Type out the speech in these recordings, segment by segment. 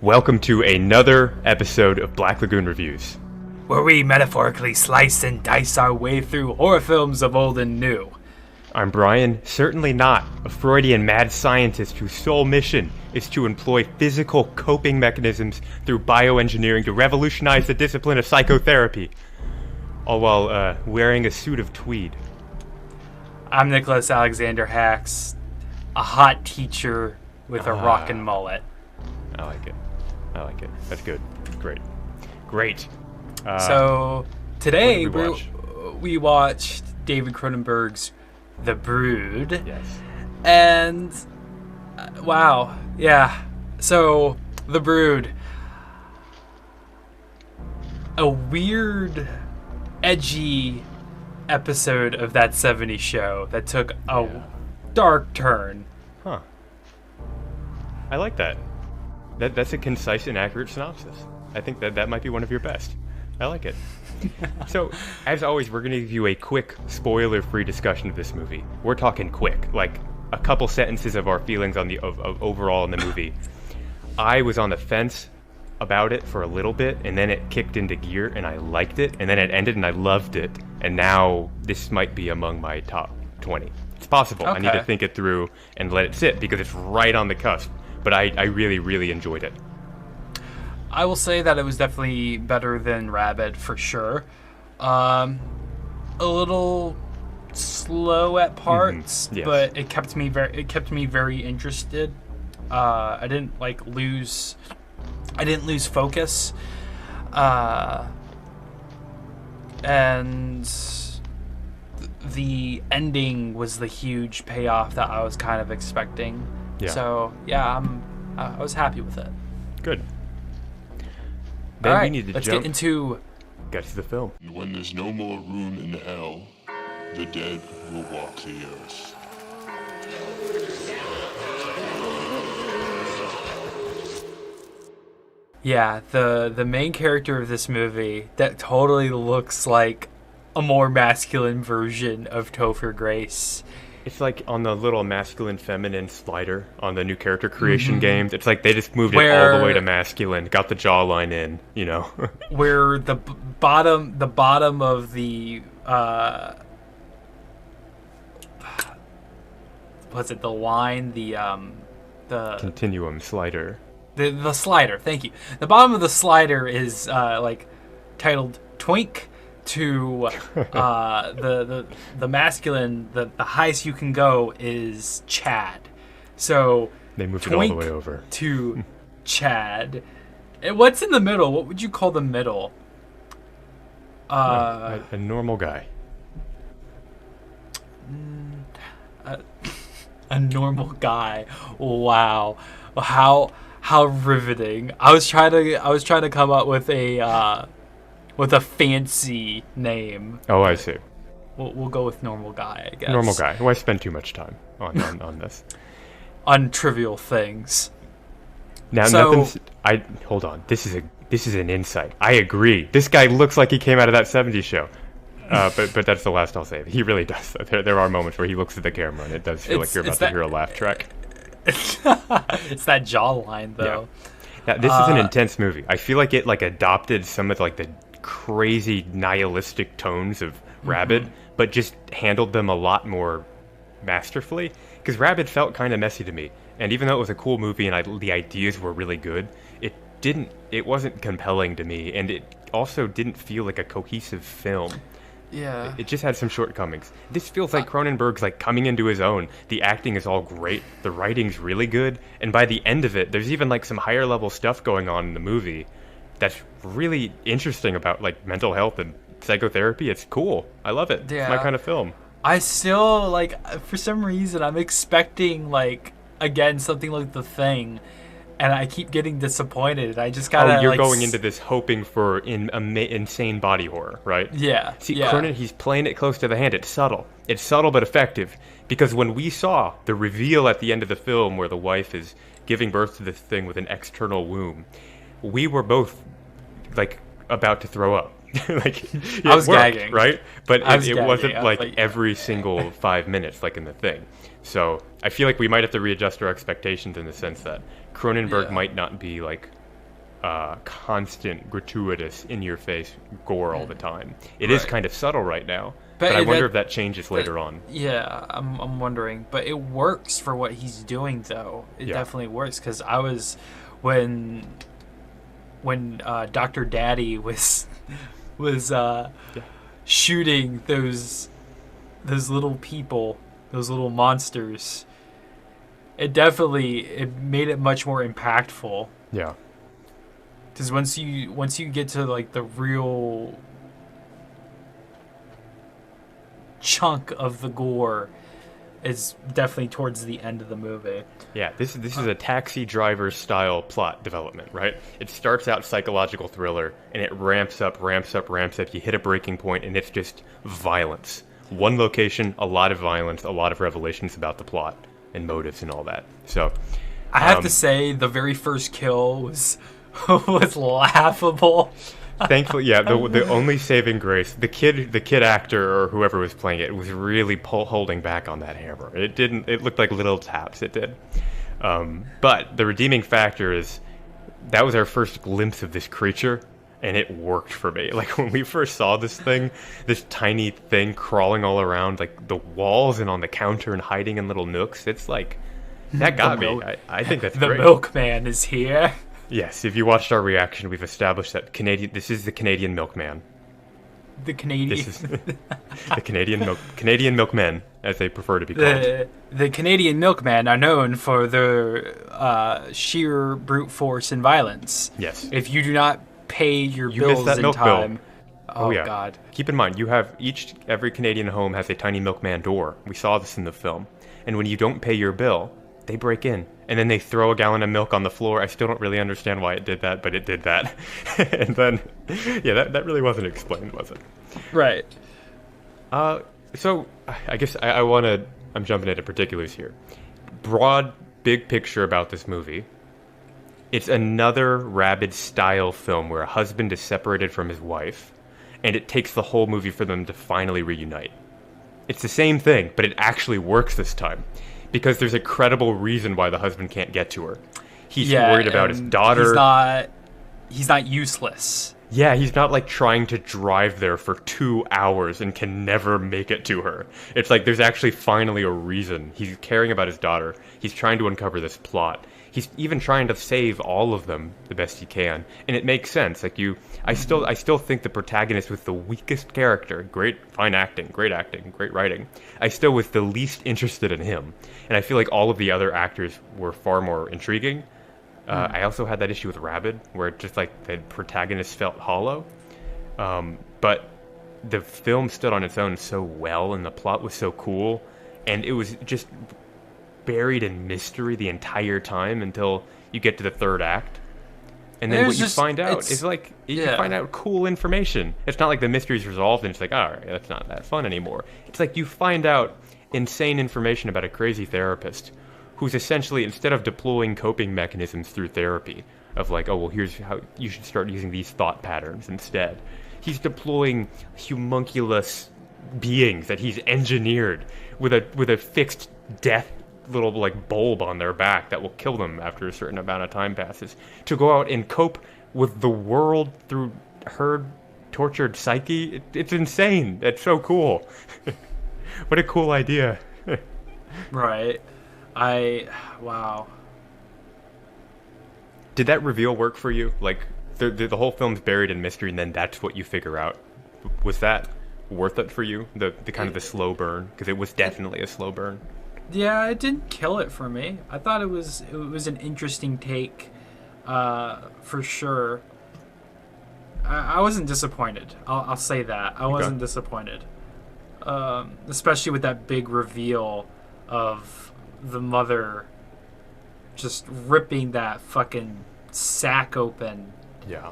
Welcome to another episode of Black Lagoon Reviews, where we metaphorically slice and dice our way through horror films of old and new. I'm Brian, certainly not a Freudian mad scientist whose sole mission is to employ physical coping mechanisms through bioengineering to revolutionize the discipline of psychotherapy, all while wearing a suit of tweed. I'm Nicholas Alexander Hacks, a hot teacher with a rockin' mullet. I like it. That's good. Great. So today we watched David Cronenberg's The Brood. Yes. And wow, yeah. So The Brood, a weird, edgy episode of that 70s show that took a dark turn. Huh. I like that. That's a concise and accurate synopsis. I think that might be one of your best. I like it. So, as always, we're going to give you a quick, spoiler-free discussion of this movie. We're talking quick, like a couple sentences of our feelings on of overall in the movie. I was on the fence about it for a little bit, and then it kicked into gear, and I liked it, and then it ended, and I loved it, and now this might be among my top 20. It's possible. Okay. I need to think it through and let it sit, because it's right on the cusp. But I really, really enjoyed it. I will say that it was definitely better than Rabid for sure. A little slow at parts, yes. But it kept me very interested. I didn't lose focus. And the ending was the huge payoff that I was kind of expecting. Yeah. So I was happy with it. Good. Then all right, we need to let's get to the film. When there's no more room in hell, the dead will walk the earth. Yeah, the main character of this movie that totally looks like a more masculine version of Topher Grace. It's like on the little masculine-feminine slider on the new character creation games. It's like they just moved it all the way to masculine, got the jawline in, you know. Where the bottom of the what's it? The line, the continuum slider. The slider. Thank you. The bottom of the slider is titled Twink. To the masculine, the highest you can go is Chad. So they moved it all the way over to Chad. And what's in the middle? What would you call the middle? A normal guy. A normal guy. Wow, how riveting! I was trying to come up with a fancy name. Oh, I see. We'll go with normal guy, I guess. Normal guy. Why spend too much time on this? On trivial things. Now, hold on. This is an insight. I agree. This guy looks like he came out of that 70s show. But that's the last I'll say. He really does. There are moments where he looks at the camera and it does feel like you're about to hear a laugh track. It's that jawline, though. Yeah. Now, this is an intense movie. I feel like it adopted some of the crazy nihilistic tones of Rabid, but just handled them a lot more masterfully. Because Rabid felt kind of messy to me, and even though it was a cool movie and the ideas were really good, it wasn't compelling to me, and it also didn't feel like a cohesive film. Yeah. It just had some shortcomings. This feels like Cronenberg's coming into his own. The acting is all great, the writing's really good, and by the end of it, there's even some higher level stuff going on in the movie that's really interesting about mental health and psychotherapy. It's cool. I love it. Yeah. It's my kind of film. I still for some reason I'm expecting again something like The Thing, and I keep getting disappointed. I just gotta. Oh, you're going into this hoping for insane body horror, right? Yeah. See, Cronin, he's playing it close to the hand. It's subtle but effective. Because when we saw the reveal at the end of the film where the wife is giving birth to this thing with an external womb, we were both about to throw up. I was gagging, right? But it wasn't every single 5 minutes in The Thing. So I feel like we might have to readjust our expectations in the sense that Cronenberg might not be constant, gratuitous, in-your-face gore all the time. It is Right. kind of subtle right now, but I wonder if that changes later on. Yeah, I'm wondering, but it works for what he's doing, though. It Yeah. definitely works because I was when Dr. Daddy was shooting those little people, those little monsters. It made it much more impactful. Yeah. Because once you get to like the real chunk of the gore, is definitely towards the end of the movie. Yeah, this is a Taxi Driver style plot development, right? It starts out psychological thriller, and it ramps up. You hit a breaking point, and it's just violence. One location, a lot of violence, a lot of revelations about the plot and motives and all that. So, I have to say, the very first kill was was laughable. thankfully, yeah, the only saving grace, the kid actor or whoever was playing it was really holding back on that hammer. It looked like little taps. It did. But the redeeming factor is that was our first glimpse of this creature, and it worked for me. Like when we first saw this tiny thing crawling all around like the walls and on the counter and hiding in little nooks. It's like that got me. I think that's The great. milkman is here. Yes, if you watched our reaction, we've established that this is the Canadian milkman. The Canadian. This is the Canadian milkmen, as they prefer to be called. The Canadian milkmen are known for their sheer brute force and violence. Yes. If you do not pay your You missed bills that in milk bill. time, Oh yeah. God. Keep in mind, every Canadian home has a tiny milkman door. We saw this in the film. And when you don't pay your bill, they break in. And then they throw a gallon of milk on the floor. I still don't really understand why it did that, but it did that. And then, yeah, that really wasn't explained, was it? Right. So, I guess I'm jumping into particulars here. Broad, big picture about this movie. It's another Rabid-style film where a husband is separated from his wife, and it takes the whole movie for them to finally reunite. It's the same thing, but it actually works this time. Because there's a credible reason why the husband can't get to her. He's worried about his daughter. He's not useless. Yeah, he's not like trying to drive there for 2 hours and can never make it to her. It's like there's actually finally a reason. He's caring about his daughter. He's trying to uncover this plot. He's even trying to save all of them the best he can, and it makes sense. Like I still think the protagonist was the weakest character. Fine acting, great writing. I still was the least interested in him, and I feel like all of the other actors were far more intriguing. I also had that issue with Rabid, where it just like the protagonist felt hollow. But the film stood on its own so well, and the plot was so cool, and it was just buried in mystery the entire time until you get to the third act. And then what you find out is like you find out cool information. It's not like the mystery's resolved and it's like, all right, that's not that fun anymore. It's like you find out insane information about a crazy therapist who's essentially, instead of deploying coping mechanisms through therapy of like, oh well, here's how you should start using these thought patterns instead, he's deploying homunculus beings that he's engineered with a fixed death little like bulb on their back that will kill them after a certain amount of time passes, to go out and cope with the world through her tortured psyche. It's insane. It's so cool. What a cool idea. Right. Wow. Did that reveal work for you? Like the whole film's buried in mystery, and then that's what you figure out. Was that worth it for you? The kind of the slow burn, because it was definitely a slow burn. Yeah, it didn't kill it for me. I thought it was an interesting take, for sure. I wasn't disappointed. I'll say that. I wasn't disappointed. Especially with that big reveal of the mother just ripping that fucking sack open. Yeah.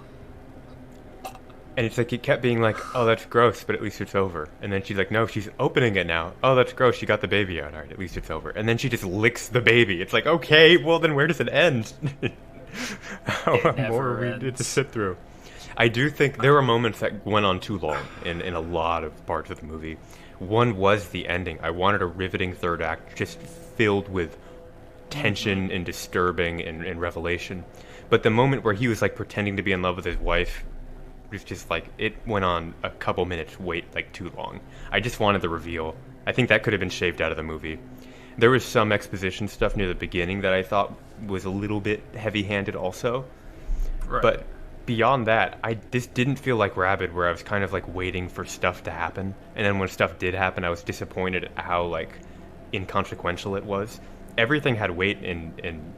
And it's like it kept being like, oh, that's gross, but at least it's over. And then she's like, no, she's opening it now. Oh, that's gross, she got the baby out. All right, at least it's over. And then she just licks the baby. It's like, okay, well then where does it end? How more we did to sit through. I do think there were moments that went on too long in a lot of parts of the movie. One was the ending. I wanted a riveting third act just filled with tension and disturbing and revelation. But the moment where he was like pretending to be in love with his wife was just like, it went on a couple minutes like too long. I just wanted the reveal. I think that could have been shaved out of the movie. There was some exposition stuff near the beginning that I thought was a little bit heavy-handed also. Right. But beyond that, this didn't feel like Rabid, where I was kind of like waiting for stuff to happen, and then when stuff did happen, I was disappointed at how like inconsequential it was. Everything had weight and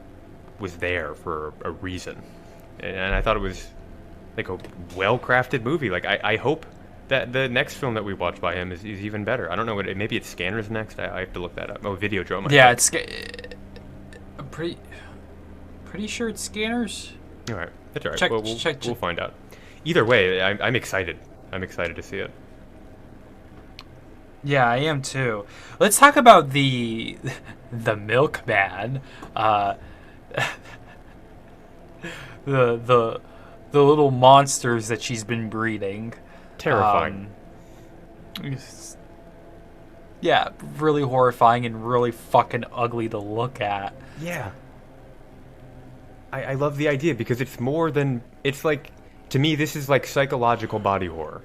was there for a reason, and I thought it was like a well-crafted movie. Like I hope that the next film that we watch by him is even better. I don't know maybe it's Scanners next. I have to look that up. Oh, Videodrome. Yeah, I'm pretty sure it's Scanners. All right, that's all right. Check, We'll find out. Either way, I'm excited. I'm excited to see it. Yeah, I am too. Let's talk about the milkman. The little monsters that she's been breeding. Terrifying. Yeah, really horrifying and really fucking ugly to look at. Yeah. I love the idea because it's more than... It's like... To me, this is like psychological body horror.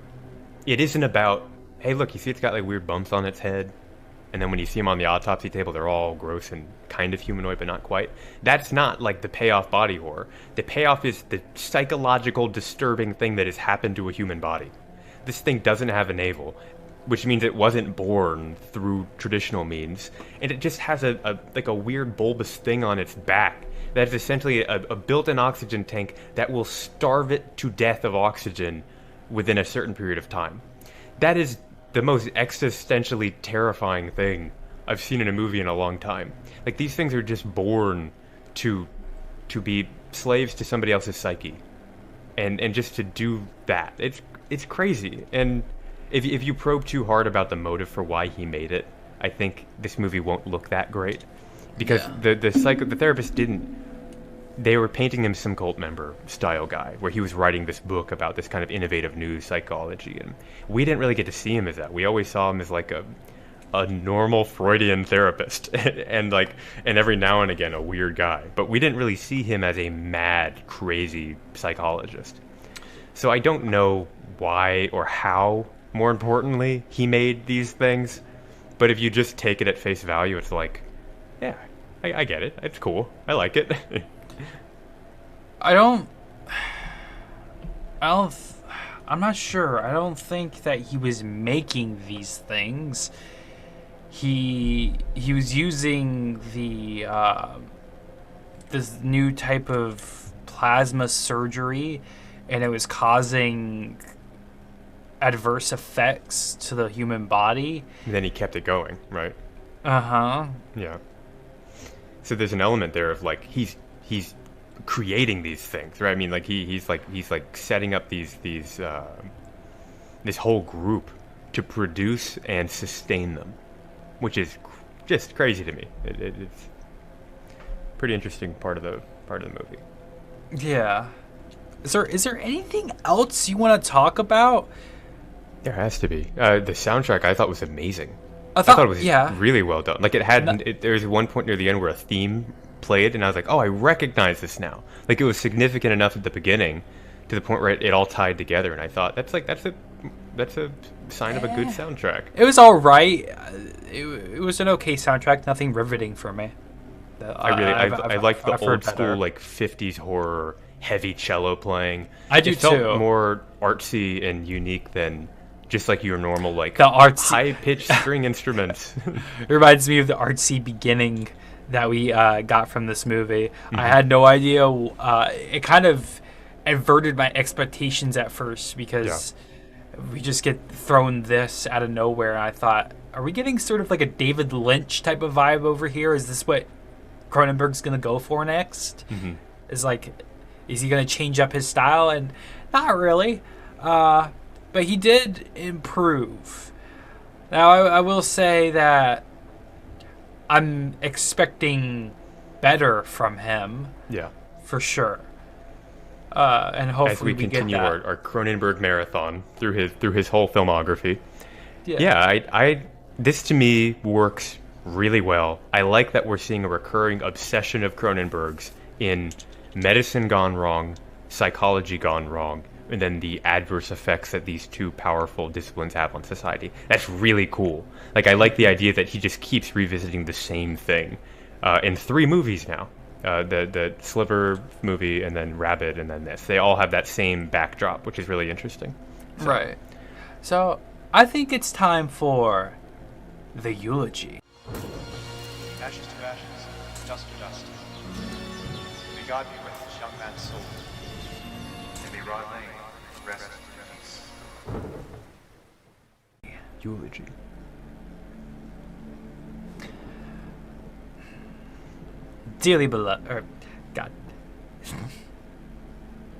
It isn't about, hey, look, you see it's got like weird bumps on its head, and then when you see them on the autopsy table, they're all gross and kind of humanoid, but not quite. That's not like the payoff body horror. The payoff is the psychological disturbing thing that has happened to a human body. This thing doesn't have a navel, which means it wasn't born through traditional means, and it just has a weird bulbous thing on its back that is essentially a built-in oxygen tank that will starve it to death of oxygen within a certain period of time. That is the most existentially terrifying thing I've seen in a movie in a long time. Like, these things are just born to be slaves to somebody else's psyche, and just to do that, it's crazy. And if you probe too hard about the motive for why he made it, I think this movie won't look that great, because the therapist didn't. They were painting him some cult member style guy, where he was writing this book about this kind of innovative new psychology, and we didn't really get to see him as that. We always saw him as like a normal Freudian therapist, and every now and again a weird guy. But we didn't really see him as a mad, crazy psychologist. So I don't know why or how, more importantly, he made these things. But if you just take it at face value, it's like, yeah, I get it. It's cool. I like it. I'm not sure. I don't think that he was making these things. He was using this new type of plasma surgery, and it was causing adverse effects to the human body. And then he kept it going, right? Uh-huh. Yeah. So there's an element there of like he's creating these things, right? I mean, like he's setting up this whole group to produce and sustain them, which is just crazy to me. It's pretty interesting part of the movie. Yeah. Is there anything else you want to talk about? There has to be. The soundtrack I thought was amazing. I thought it was yeah. really well done. Like there was one point near the end where a theme played, and I was like, oh, I recognize this now. Like, it was significant enough at the beginning to the point where it all tied together, and I thought that's a sign of a good soundtrack. It was all right. It was an okay soundtrack. Nothing riveting for me. I like the old school better. like 50s horror heavy cello playing. I do it felt too. more artsy and unique than just like your normal like the artsy high pitched string instruments. It reminds me of the artsy beginning that we got from this movie. Mm-hmm. I had no idea. It kind of inverted my expectations at first because we just get thrown this out of nowhere. And I thought, are we getting sort of like a David Lynch type of vibe over here? Is this what Cronenberg's going to go for next? Mm-hmm. Is he going to change up his style? And not really. But he did improve. Now, I will say that I'm expecting better from him. Yeah. For sure. And hopefully as we continue get that. our Cronenberg marathon through his whole filmography. I this to me works really well. I like that we're seeing a recurring obsession of Cronenberg's in medicine gone wrong, psychology gone wrong, and then the adverse effects that these two powerful disciplines have on society. That's really cool. Like, I like the idea that he just keeps revisiting the same thing in 3 movies now. The Sliver movie, and then Rabbit, and then this. They all have that same backdrop, which is really interesting. Right. So, I think it's time for the eulogy. Ashes to ashes, dust to dust. May God be with this young man's soul. And may Rod Lane rest in peace. Eulogy. Dearly beloved, God.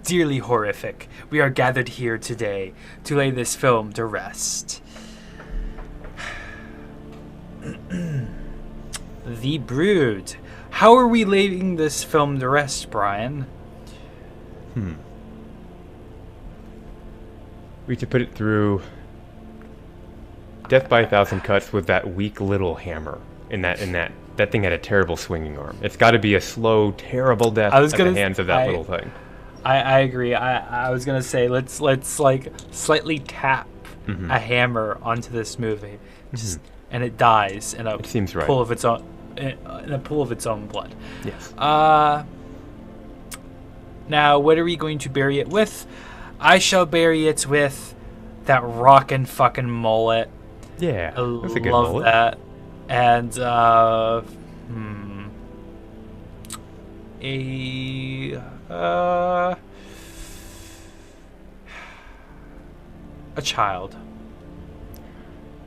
Dearly horrific, we are gathered here today to lay this film to rest. The Brood. How are we laying this film to rest, Brian? We could put it through Death by 1,000 Cuts with that weak little hammer. That thing had a terrible swinging arm. It's got to be a slow, terrible death at the hands of that little thing. I agree. I was gonna say let's like slightly tap a hammer onto this movie, just and it dies in a seems right. pool of its own in a pool of its own blood. Yes. Now what are we going to bury it with? I shall bury it with that rockin' fucking mullet. Yeah, that's a good love mullet. that. And a child,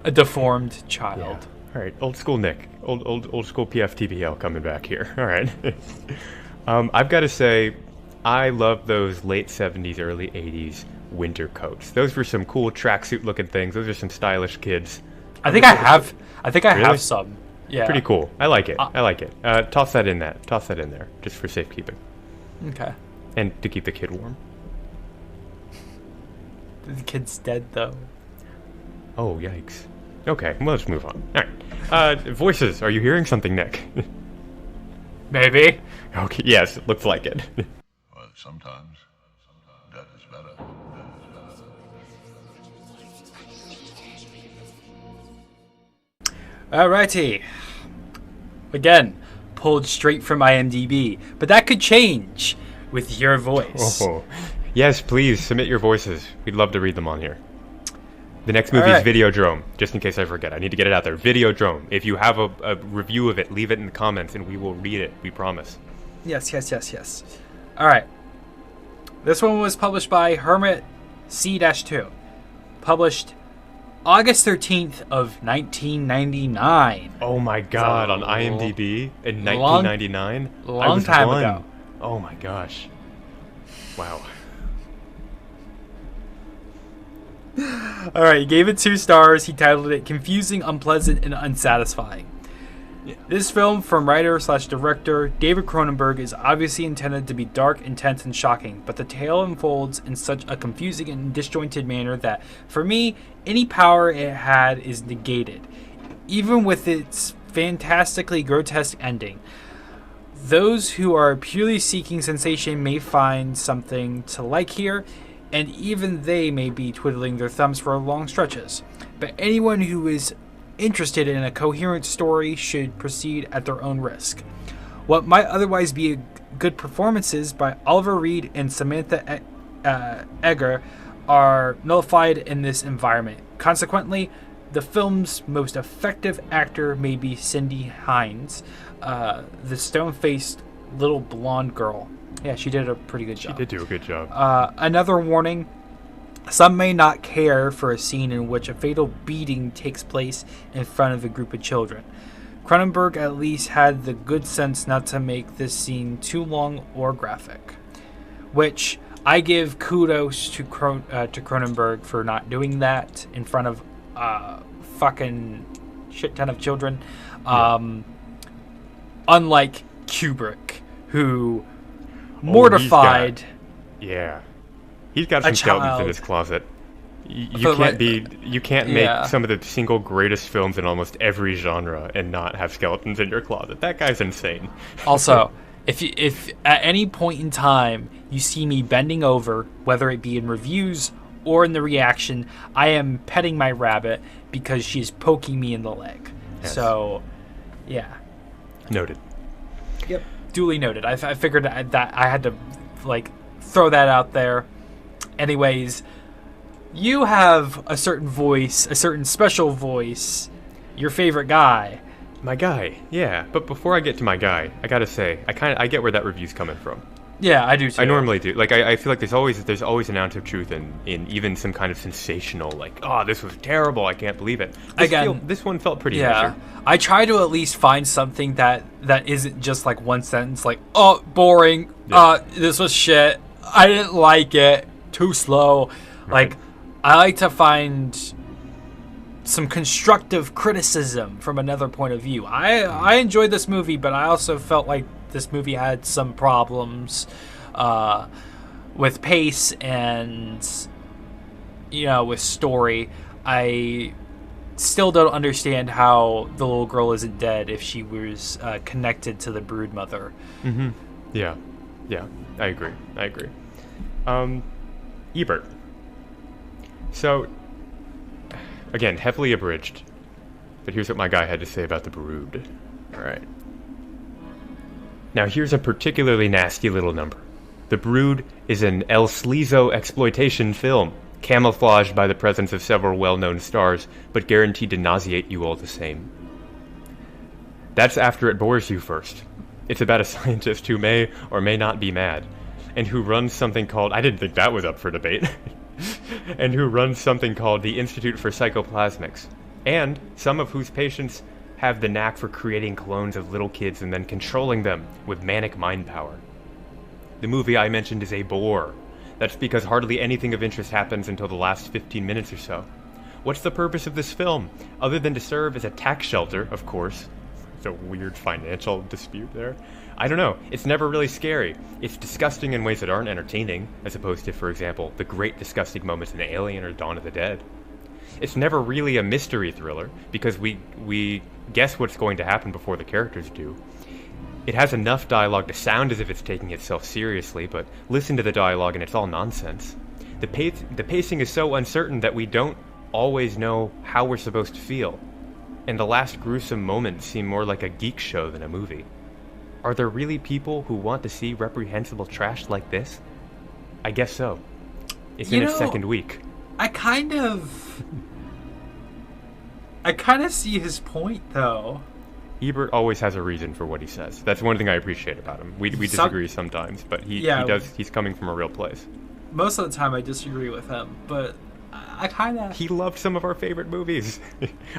a deformed child. Yeah. All right, old school Nick, old school PFTBL coming back here. All right. I've got to say, I love those late 70s, early 80s winter coats. Those were some cool tracksuit looking things. Those are some stylish kids. I think I have Really? have some. Yeah. Pretty cool. I like it. Toss that in there, just for safekeeping. Okay. And to keep the kid warm. The kid's dead though. Oh, yikes. Okay, well, let's move on. All right. Voices. Are you hearing something, Nick? Maybe. Okay, yes, it looks like it. Well, sometimes that is better. Alrighty. Again, pulled straight from IMDb, but that could change with your voice. Oh, yes, please submit your voices. We'd love to read them on here. The next movie is right. Videodrome, just in case I forget. I need to get it out there. Videodrome. If you have a review of it, leave it in the comments and we will read it. We promise. Yes. Alright. This one was published by Hermit C-2. Published August 13th of 1999. Oh my god, on IMDb in 1999? Long time ago. Oh my gosh. Wow. Alright, he gave it 2 stars. He titled it Confusing, Unpleasant, and Unsatisfying. Yeah. This film from writer/director David Cronenberg is obviously intended to be dark, intense, and shocking, but the tale unfolds in such a confusing and disjointed manner that, for me, any power it had is negated, even with its fantastically grotesque ending. Those who are purely seeking sensation may find something to like here, and even they may be twiddling their thumbs for long stretches. But anyone who is interested in a coherent story should proceed at their own risk. What might otherwise be good performances by Oliver Reed and Samantha Eggar are nullified in this environment. Consequently, the film's most effective actor may be Cindy Hines, the stone-faced little blonde girl. Yeah, she did a pretty good job. She did do a good job. Another warning. Some may not care for a scene in which a fatal beating takes place in front of a group of children. Cronenberg at least had the good sense not to make this scene too long or graphic, which I give kudos to Cronenberg for not doing that in front of fucking shit ton of children. Unlike Kubrick, who mortified. He's got some skeletons in his closet. You can't make some of the single greatest films in almost every genre and not have skeletons in your closet. That guy's insane. Also, If at any point in time you see me bending over, whether it be in reviews or in the reaction, I am petting my rabbit because she's poking me in the leg. Yes. So, yeah. Noted. Yep. Duly noted. I figured that I had to throw that out there. Anyways, you have a certain voice, a certain special voice, your favorite guy. My guy, yeah. But before I get to my guy, I gotta say, I get where that review's coming from. Yeah, I do too. I normally do. I feel like there's always an ounce of truth in even some kind of sensational, oh, this was terrible, I can't believe it. This one felt pretty measured. I try to at least find something that isn't just one sentence, oh, boring, this was shit, I didn't like it, too slow. Right. I like to find some constructive criticism from another point of view. I enjoyed this movie, but I also felt like this movie had some problems with pace and with story. I still don't understand how the little girl isn't dead if she was connected to the brood mother. Mm-hmm. Yeah, I agree. Ebert. So, again, heavily abridged, but here's what my guy had to say about the Brood. All right. Now, here's a particularly nasty little number. The Brood is an El Sleazo exploitation film, camouflaged by the presence of several well-known stars, but guaranteed to nauseate you all the same. That's after it bores you first. It's about a scientist who may or may not be mad, and who runs something called... I didn't think that was up for debate. And who runs something called the Institute for Psychoplasmics, and some of whose patients have the knack for creating clones of little kids and then controlling them with manic mind power. The movie I mentioned is a bore. That's because hardly anything of interest happens until the last 15 minutes or so. What's the purpose of this film, other than to serve as a tax shelter, of course? It's a weird financial dispute there. I don't know. It's never really scary. It's disgusting in ways that aren't entertaining, as opposed to, for example, the great disgusting moments in Alien or Dawn of the Dead. It's never really a mystery thriller, because we guess what's going to happen before the characters do. It has enough dialogue to sound as if it's taking itself seriously, but listen to the dialogue and it's all nonsense. The pacing is so uncertain that we don't always know how we're supposed to feel, and the last gruesome moments seem more like a geek show than a movie. Are there really people who want to see reprehensible trash like this? I guess so. It's in its second week. I kind of see his point, though. Ebert always has a reason for what he says. That's one thing I appreciate about him. We disagree sometimes, but he's coming from a real place. Most of the time I disagree with him, but I kind of... He loved some of our favorite movies.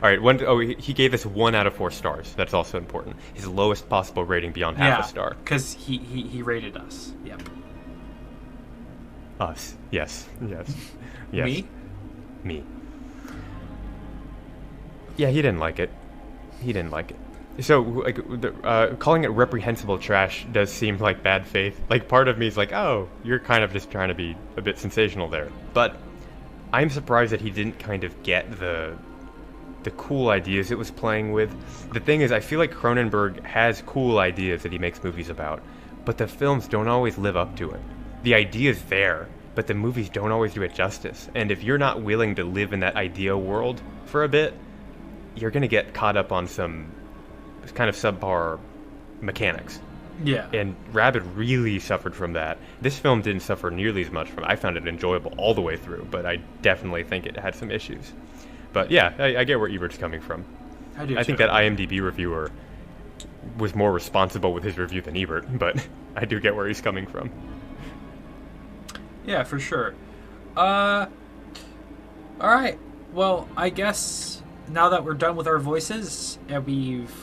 All right, he gave us 1 out of 4 stars. That's also important. His lowest possible rating beyond half a star. Because he rated us. Yep. Us. Yes. Me. Yeah, he didn't like it. So, calling it reprehensible trash does seem like bad faith. Part of me is oh, you're kind of just trying to be a bit sensational there. But I'm surprised that he didn't kind of get the cool ideas it was playing with. The thing is, I feel like Cronenberg has cool ideas that he makes movies about, but the films don't always live up to it. The idea's there, but the movies don't always do it justice. And if you're not willing to live in that idea world for a bit, you're going to get caught up on some kind of subpar mechanics. Yeah. And Rabid really suffered from that. This film didn't suffer nearly as much from it. I found it enjoyable all the way through, but I definitely think it had some issues. But yeah, I get where Ebert's coming from. I think that IMDb reviewer was more responsible with his review than Ebert, but I do get where he's coming from. Yeah, for sure. Alright. Well, I guess now that we're done with our voices and we've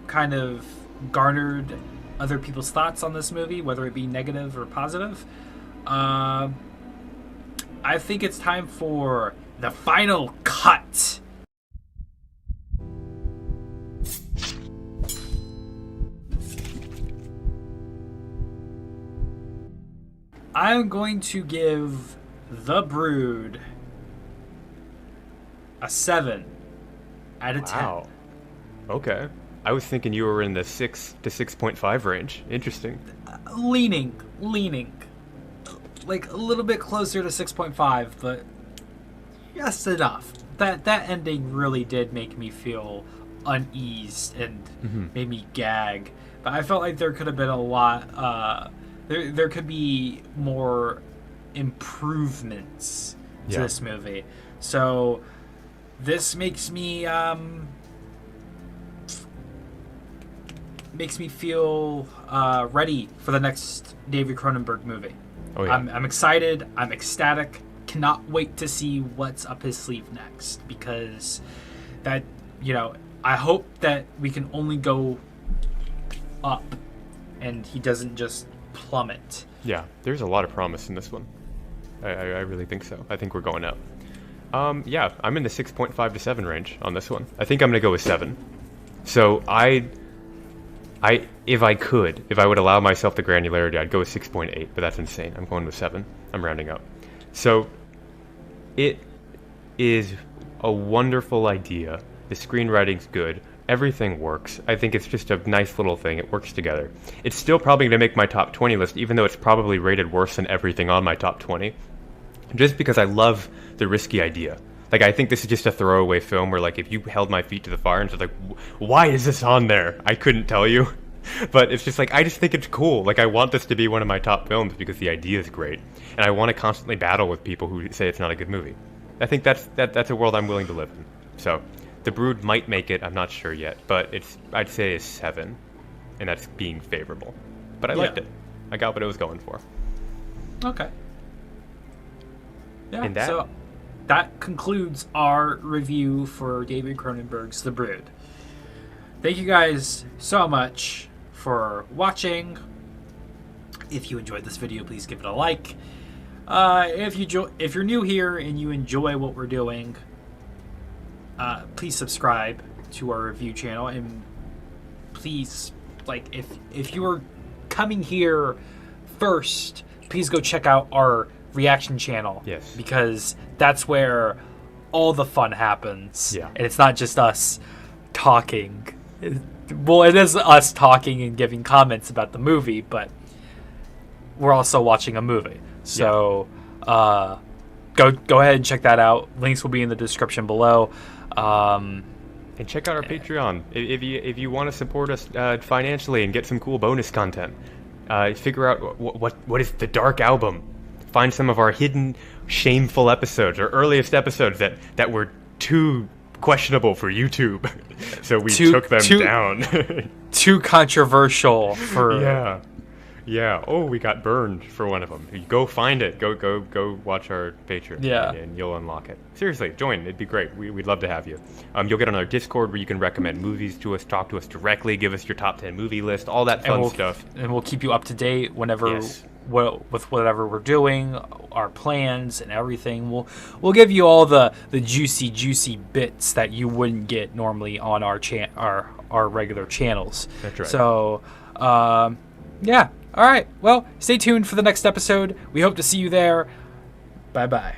kind of garnered other people's thoughts on this movie, whether it be negative or positive, I think it's time for the final cut. I'm going to give The Brood a 7 out of 10. Wow. Okay. I was thinking you were in the 6 to 6.5 range. Interesting. Leaning, like a little bit closer to 6.5, but just enough. That ending really did make me feel uneased and made me gag. But I felt like there could have been a lot. There could be more improvements to this movie. So this makes me feel ready for the next David Cronenberg movie. Oh, yeah. I'm excited. I'm ecstatic. Cannot wait to see what's up his sleeve next, because that, I hope that we can only go up and he doesn't just plummet. Yeah, there's a lot of promise in this one. I really think so. I think we're going up. Yeah, I'm in the 6.5 to 7 range on this one. I think I'm going to go with 7. So if I would allow myself the granularity, I'd go with 6.8, but that's insane. I'm going with 7. I'm rounding up. So it is a wonderful idea. The screenwriting's good. Everything works. I think it's just a nice little thing. It works together. It's still probably going to make my top 20 list, even though it's probably rated worse than everything on my top 20. Just because I love the risky idea. Like, I think this is just a throwaway film where, like, if you held my feet to the fire and said, like, why is this on there? I couldn't tell you. But it's just like, I just think it's cool. Like, I want this to be one of my top films because the idea is great. And I want to constantly battle with people who say it's not a good movie. I think that's a world I'm willing to live in. So, The Brood might make it. I'm not sure yet. But I'd say it's 7. And that's being favorable. But I liked it. I got what it was going for. Okay. Yeah, And so that concludes our review for David Cronenberg's The Brood. Thank you guys so much for watching. If you enjoyed this video, please give it a like. If you're new here and you enjoy what we're doing, please subscribe to our review channel, and please, like, if you are coming here first, please go check out our reaction channel. Yes. Because that's where all the fun happens. Yeah. And it's not just us talking. Well, it is us talking and giving comments about the movie, but we're also watching a movie. So go ahead and check that out. Links will be in the description below. And check out our Patreon if you want to support us financially and get some cool bonus content. Figure out what is the Dark Album. Find some of our hidden, shameful episodes, or earliest episodes that were too questionable for YouTube, so we took them down. Too controversial for. Yeah. Oh, we got burned for one of them. Go find it. Go watch our Patreon. Yeah. And you'll unlock it. Seriously, join. It'd be great. We'd love to have you. You'll get on our Discord where you can recommend movies to us, talk to us directly, give us your top 10 movie list, all that fun stuff. And we'll keep you up to date whenever. With whatever we're doing, our plans and everything. We'll give you all the juicy bits that you wouldn't get normally on our regular channels. That's right. So, yeah. All right. Well, stay tuned for the next episode. We hope to see you there. Bye-bye.